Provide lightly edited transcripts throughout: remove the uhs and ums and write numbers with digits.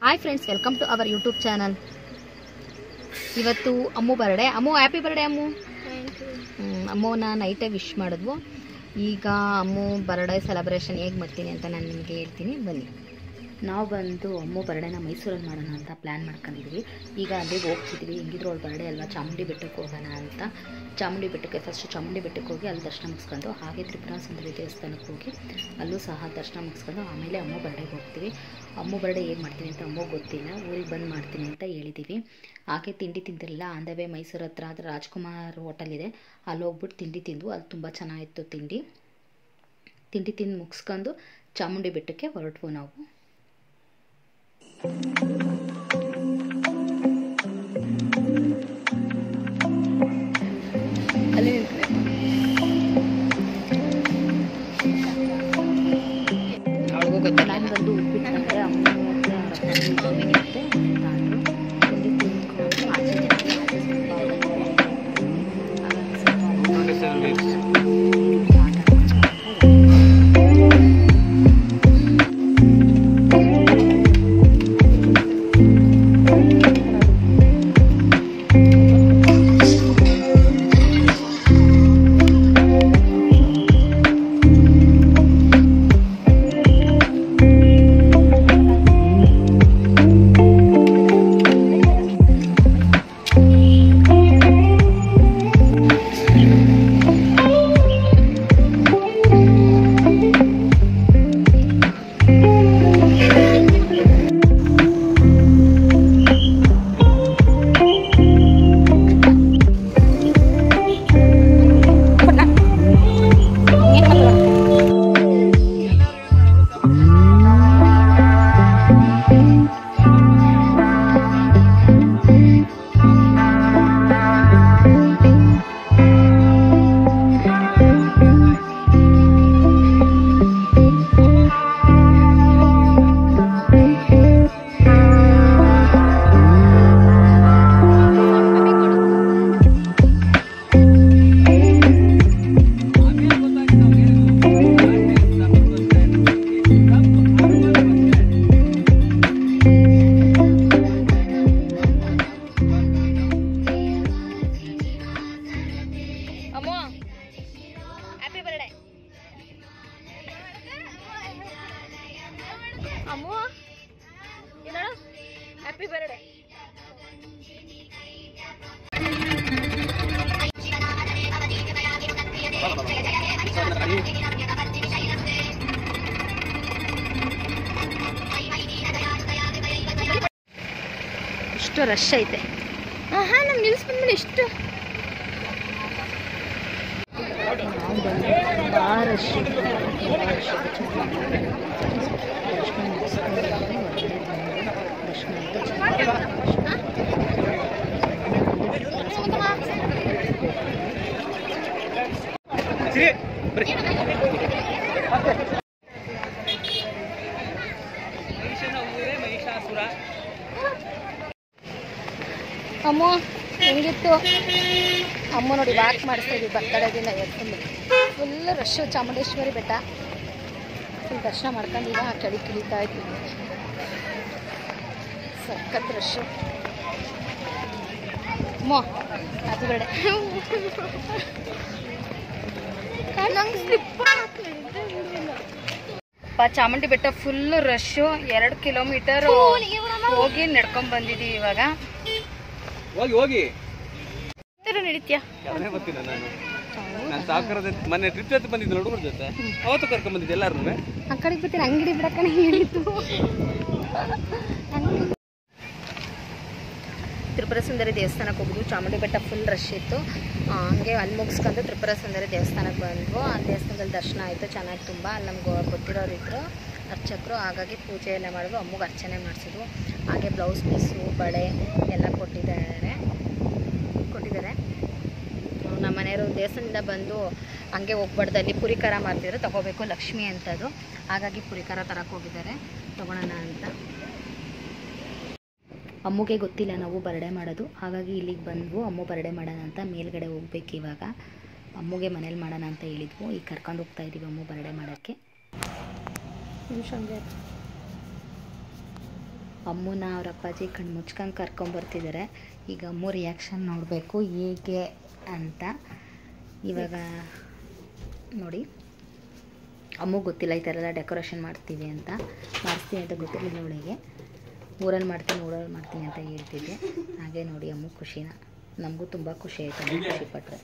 Hi friends, welcome to our YouTube channel. ಇವತ್ತು Ammu birthday. Ammu happy birthday Ammu. ಅಮ್ಮನ ನೈಟೇ wish ಮಾಡಿದ್ವು. ಈಗ ಅಮ್ಮು ಬರ್ಡೇ ಸೆಲೆಬ್ರೇಷನ್ ಹೇಗೆ ಮಾಡ್ತೀನಿ ಅಂತ ನಾನು ನಿಮಗೆ ಹೇಳ್ತೀನಿ, ಬನ್ನಿ. ನಾವು ಬಂದು ಅಮ್ಮು ಬರ್ಡೇನ ಮೈಸೂರಲ್ಲಿ ಮಾಡೋಣ ಅಂತ ಪ್ಲ್ಯಾನ್ ಮಾಡ್ಕೊಂಡಿದ್ವಿ. ಈಗ ಅಲ್ಲಿಗೆ ಹೋಗ್ತಿದ್ವಿ. ಹೆಂಗಿದ್ರು ಅವ್ಳ ಬರ್ಡೇ ಅಲ್ವಾ, ಚಾಮುಂಡಿ ಬೆಟ್ಟಕ್ಕೆ ಹೋಗೋಣ ಅಂತ. ಚಾಮುಂಡಿ ಬೆಟ್ಟಕ್ಕೆ ಫಸ್ಟ್ ಚಾಮುಂಡಿ ಬೆಟ್ಟಕ್ಕೆ ಹೋಗಿ ಅಲ್ಲಿ ದರ್ಶನ ಮುಗಿಸ್ಕೊಂಡು, ಹಾಗೆ ತ್ರಿಪುರ ಸುಂದರಿ ದೇವಸ್ಥಾನಕ್ಕೆ ಹೋಗಿ ಅಲ್ಲೂ ಸಹ ದರ್ಶನ ಮುಗಿಸ್ಕೊಂಡು ಆಮೇಲೆ ಅಮ್ಮು ಬರ್ಡೇಗೆ ಹೋಗ್ತೀವಿ. ಅಮ್ಮು ಬರ್ಡೇ ಹೇಗೆ ಮಾಡ್ತೀನಿ ಅಂತ ಅಮ್ಮಗೂ ಗೊತ್ತಿಲ್ಲ, ಊರಿಗೆ ಬಂದು ಮಾಡ್ತೀನಿ ಅಂತ ಹೇಳಿದ್ದೀವಿ. ಹಾಗೆ ತಿಂಡಿ ತಿಂದಿರಲಿಲ್ಲ. ಆನ್ ದ ವೇ ಮೈಸೂರು ಹತ್ರ ಆದರೆ ರಾಜ್ಕುಮಾರ್ ಹೋಟೆಲ್ ಇದೆ, ಅಲ್ಲಿ ಹೋಗ್ಬಿಟ್ಟು ತಿಂಡಿ ತಿಂದು, ಅಲ್ಲಿ ತುಂಬ ಚೆನ್ನಾಗಿತ್ತು ತಿಂದು ಮುಗಿಸ್ಕೊಂಡು ಚಾಮುಂಡಿ ಬೆಟ್ಟಕ್ಕೆ ಹೊರಟ್ವು ನಾವು. ಅಲ್ಲಿ ಅವಳಿಗೂ ಗೊತ್ತ. ನಾನು ಬಂದು ಉಪ್ಪಿಟ್ಟು ತಂದೆ, ಅಮ್ಮ ಮತ್ತೆ ಅಮ್ಮು ಏನೋ ಹ್ಯಾಪಿ ಬರ್ಡೇ. ಇಷ್ಟು ರಶ್ ಐತೆ. ಹಾ, ನಮ್ಗೆ ನಿಲ್ಸ್ಬಂದ್ಮೇಲೆ ಇಷ್ಟು ತುಂಬ ರಶ್ ಅಮ್ಮ ಹೆಂಗಿತ್ತು ಅಮ್ಮ ನೋಡಿ, ವಾಕ್ ಮಾಡಿಸ್ತಾ ಇದ್ವಿ ಬರ್ತಡೇ ದಿನ. ಎತ್ಕೊಂಡು ಫುಲ್ ರಶ್ಶು. ಚಾಮುಂಡೇಶ್ವರಿ ಬೆಟ್ಟ ಫುಲ್ ದರ್ಶನ ಮಾಡ್ಕೊಂಡು ಈಗ ಕೆಳಗೆ ಕಿಳಿತಾ ಇದ್ವಿ. ಸಖತ್ ರಶ್ಶು. ಅಮ್ಮ ಹ್ಯಾಪಿ ಬರ್ಡೇ. ನಂಗೆ ಸ್ಲಿಪ್ ಚಾಮುಂಡಿ ಬೆಟ್ಟ ಫುಲ್ ರಶ್ಶು. 2 ಕಿಲೋಮೀಟರ್ ಹೋಗಿ ನಡ್ಕೊಂಡ್ ಬಂದಿದ್ದೀವಿ. ಇವಾಗ ಹೋಗಿ ನಡೀತ್ಯಾ? ಮೊನ್ನೆ ಟ್ರಿಪ್ ಜೊತೆ ಬಂದಿದ್ದೆ ಹುಡುಗರ ಜೊತೆ, ಅವತ್ತು ಕರ್ಕೊಂಡ್ ಬಂದಿದ್ದೆ ಎಲ್ಲಾರು. ಆ ಕಡೆಗೆ ಬರ್ತೀನಿ, ಅಂಗಡಿ ಬಿಡಕ್ಕಣೆ ಹೇಳಿತ್ತು. ತ್ರಿಪುರ ಸುಂದರಿ ದೇವಸ್ಥಾನಕ್ಕೆ ಹೋಗಿದ್ವು. ಚಾಮುಂಡಿ ಬೆಟ್ಟ ಫುಲ್ ರಶ್ ಇತ್ತು. ಹಂಗೆ ಅಲ್ಲಿ ಮುಗಿಸ್ಕೊಂಡು ತ್ರಿಪುರ ಸುಂದರಿ ದೇವಸ್ಥಾನಕ್ಕೆ ಬಂದ್ವು. ಆ ದೇವಸ್ಥಾನದಲ್ಲಿ ದರ್ಶನ ಆಯಿತು ಚೆನ್ನಾಗಿ. ತುಂಬ ಅಲ್ಲಿ ನಮ್ಗೆ ಗೊತ್ತಿರೋರು ಇದ್ದರು ಅರ್ಚಕರು, ಹಾಗಾಗಿ ಪೂಜೆ ಎಲ್ಲ ಮಾಡಿದ್ವು. ಅಮ್ಮಗೆ ಅರ್ಚನೆ ಮಾಡಿಸಿದ್ವು. ಹಾಗೆ ಬ್ಲೌಸ್ ಪೀಸು, ಬಳೆ ಎಲ್ಲ ಕೊಟ್ಟಿದ್ದಾರೆ. ನಮ್ಮ ಮನೆಯವರು ದೇವಸ್ಥಾನದಿಂದ ಬಂದು ಹಂಗೆ ಹೋಗ್ಬಾರ್ದು, ಅಲ್ಲಿ ಪುರಿಕಾರ ಮಾಡ್ತಿದ್ರು, ತೊಗೋಬೇಕು ಲಕ್ಷ್ಮಿ ಅಂತದು. ಹಾಗಾಗಿ ಪುರಿಕಾರ ತರಕ್ಕೆ ಹೋಗಿದ್ದಾರೆ, ತೊಗೊಳೋಣ ಅಂತ. ಅಮ್ಮಗೆ ಗೊತ್ತಿಲ್ಲ ನಾವು ಬರ್ಡೇ ಮಾಡೋದು, ಹಾಗಾಗಿ ಇಲ್ಲಿಗೆ ಬಂದ್ವು. ಅಮ್ಮು ಬರ್ಡೇ ಮಾಡೋಣ ಅಂತ ಮೇಲ್ಗಡೆ ಹೋಗ್ಬೇಕು. ಇವಾಗ ಅಮ್ಮಗೆ ಮನೇಲಿ ಮಾಡೋಣ ಅಂತ ಹೇಳಿದ್ವು. ಈಗ ಕರ್ಕೊಂಡು ಹೋಗ್ತಾ ಇದ್ದೀವಿ ಅಮ್ಮು ಬರ್ಡೇ ಮಾಡೋಕ್ಕೆ. ನಿಮಿಷ ಹಂಗೆ ಅಮ್ಮನ ಅವ್ರ ಅಪ್ಪಾಜಿ ಕಣ್ಣು ಮುಚ್ಕೊಂಡು ಕರ್ಕೊಂಬರ್ತಿದ್ದಾರೆ. ಈಗ ಅಮ್ಮು ರಿಯಾಕ್ಷನ್ ನೋಡಬೇಕು ಹೇಗೆ ಅಂತ. ಇವಾಗ ನೋಡಿ, ಅಮ್ಮು ಗೊತ್ತಿಲ್ಲ ಈ ಥರ ಎಲ್ಲ ಡೆಕೋರೇಷನ್ ಮಾಡ್ತೀವಿ ಅಂತ, ಮಾಡಿಸ್ತೀನಿ ಅಂತ ಗೊತ್ತಿರಲಿಲ್ಲ ಅವಳಿಗೆ. ಊರಲ್ಲಿ ಮಾಡ್ತೀನಿ ಅಂತ ಹೇಳ್ತಿದ್ದೆ. ಹಾಗೆ ನೋಡಿ ಅಮ್ಮು ಖುಷಿನ, ನಮಗೂ ತುಂಬ ಖುಷಿ ಆಯಿತು, ಅಮ್ಮು ಖುಷಿ ಪಟ್ಟರೆ.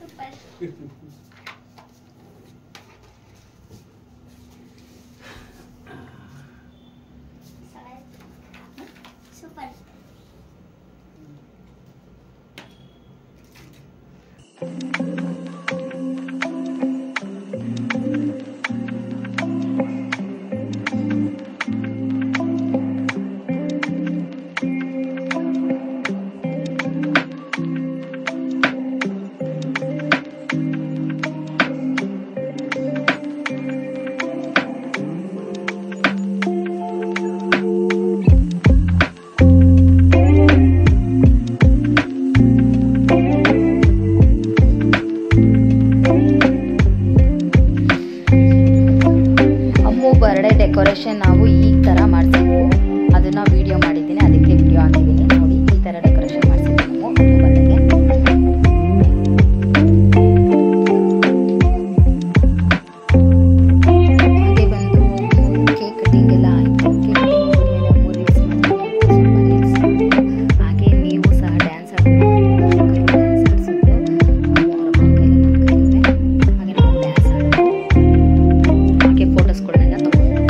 ಬರ್ಡೇ ಡೆಕೋರೇಷನ್ ನಾವು ಈ ಥರ ಮಾಡಿಸಿದ್ವು, ಅದನ್ನು ವೀಡಿಯೋ ಮಾಡಿದ್ದೀನಿ, ಅದಕ್ಕೆ ವಿಡಿಯೋ ಹಾಕಿದ್ದೀನಿ ನೋಡಿ. ಈ ಥರ ಡೆಕೋರೇಷನ್ ಮಾಡಿಸಿದ್ವಿ ನಾವು ಅಮ್ಮು ಬರ್ಡೇಗೆ. ಹಾಗೆ ಬಂದು ಕೇಕ್ ಕಟಿಂಗ್ ಎಲ್ಲ ಆಯಿತು. ಕೇಕ್ ಕಟಿಂಗ್ ಮುಗಿದ್ಮೇಲೆ ಅಮ್ಮು ರೀಲ್ಸ್ ಮಾಡ್ತೀನಿ, ಹಾಗೆ ನೀವು ಸಹ ಡ್ಯಾನ್ಸ್ ಆಡ್ಬೋದು, ಡ್ಯಾನ್ಸ್ ಆಡಿಸಿದ್ದು ಅವರ ಕೈಲಿ ಹಾಗೆ ನಾವು ಡ್ಯಾನ್ಸ್ ಆಡೋದು, ಹಾಗೆ ಫೋಟೋಸ್ಗಳನ್ನೆಲ್ಲ ತಗೊಂಡು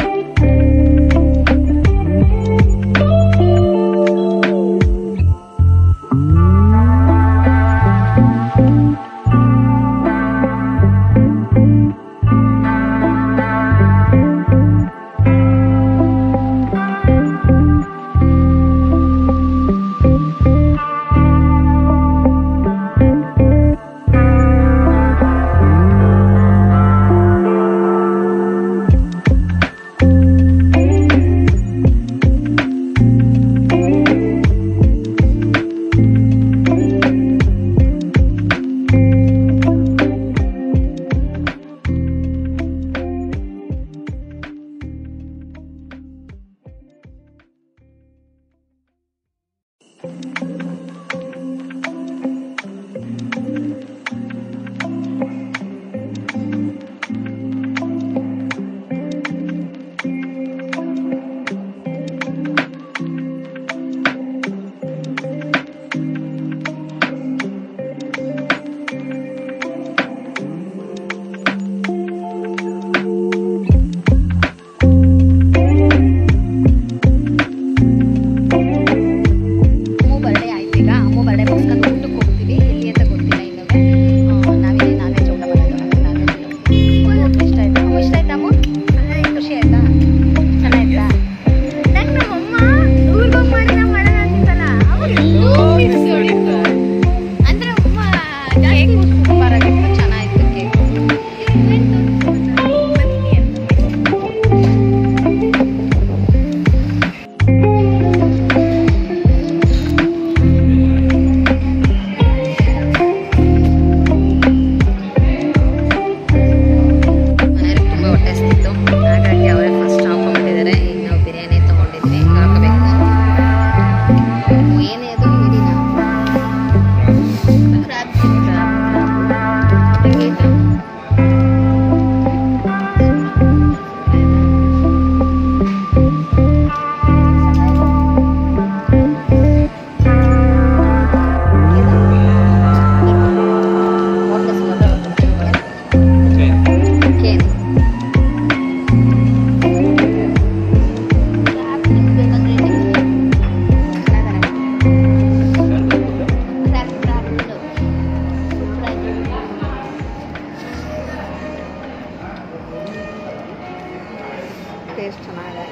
ಟೇಸ್ಟ್ ಚೆನ್ನಾಗಿದೆ.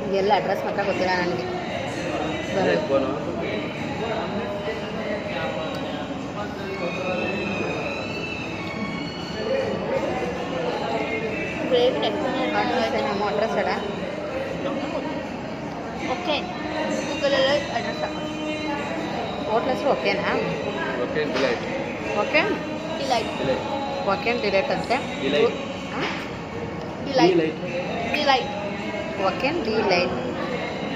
ಇದೆಲ್ಲ ಅಡ್ರೆಸ್ ಮಾತ್ರ ಗೊತ್ತಿಲ್ಲ ನನಗೆ. ನಮ್ಮ ಅಡ್ರೆಸ್ ಅಡ ಓಕೆ, ಗೂಗಲಲ್ಲಿ ಅಡ್ರೆಸ್ ಹೋಟ್ಲ್ ಹೆಸರು ಓಕೆನಾ? ಓಕೆ ಡಿಲೈಟ್, ಓಕೆ ಡಿಲೈಟ್ ಅಂತೆ. ಡಿಲೈಟ್ ಓಕೆ ಡಿಲೈಟ್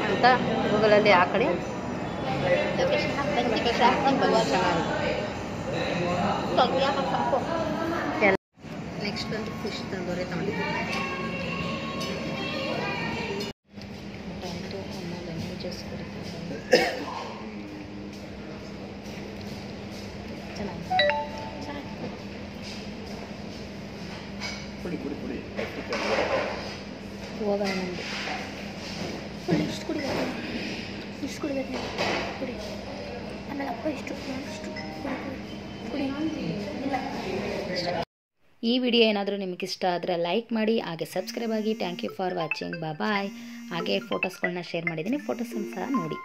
ಅಂತ ಗೂಗಲಲ್ಲಿ ಹಾಕಿ ನೆಕ್ಸ್ಟ್ ಬಂದು ಫಿಶ್ ತಂದೂರಿ ತಗೊಂಡಿದ್ದೀನಿ ಅಂತೂ ಅಮ್ಮ ಲೆಮನ್ ಜ್ಯೂಸ್ ಕುಡಿತೀನಿ ಚೆನ್ನಾಗಿ ಹೋಗೋಣ ನಮಗೆ ಇಷ್ಟು ಕುಡಿಬೇಕು ಇಷ್ಟು ಕುಡಿಬೇಕು ಕುಡಿ ಆಮೇಲೆ ಅಪ್ಪ ಇಷ್ಟು ಕುಡಿ ಈ ವಿಡಿಯೋ ಏನಾದರೂ ನಿಮಗೆ ಇಷ್ಟ ಆದರೆ ಲೈಕ್ ಮಾಡಿ ಹಾಗೆ ಸಬ್ಸ್ಕ್ರೈಬ್ ಆಗಿ thank you for watching bye ಹಾಗೆ ಫೋಟೋಸ್ಗಳನ್ನ ಶೇರ್ ಮಾಡಿದ್ದೀನಿ ಫೋಟೋಸನ್ನು ಸಹ ನೋಡಿ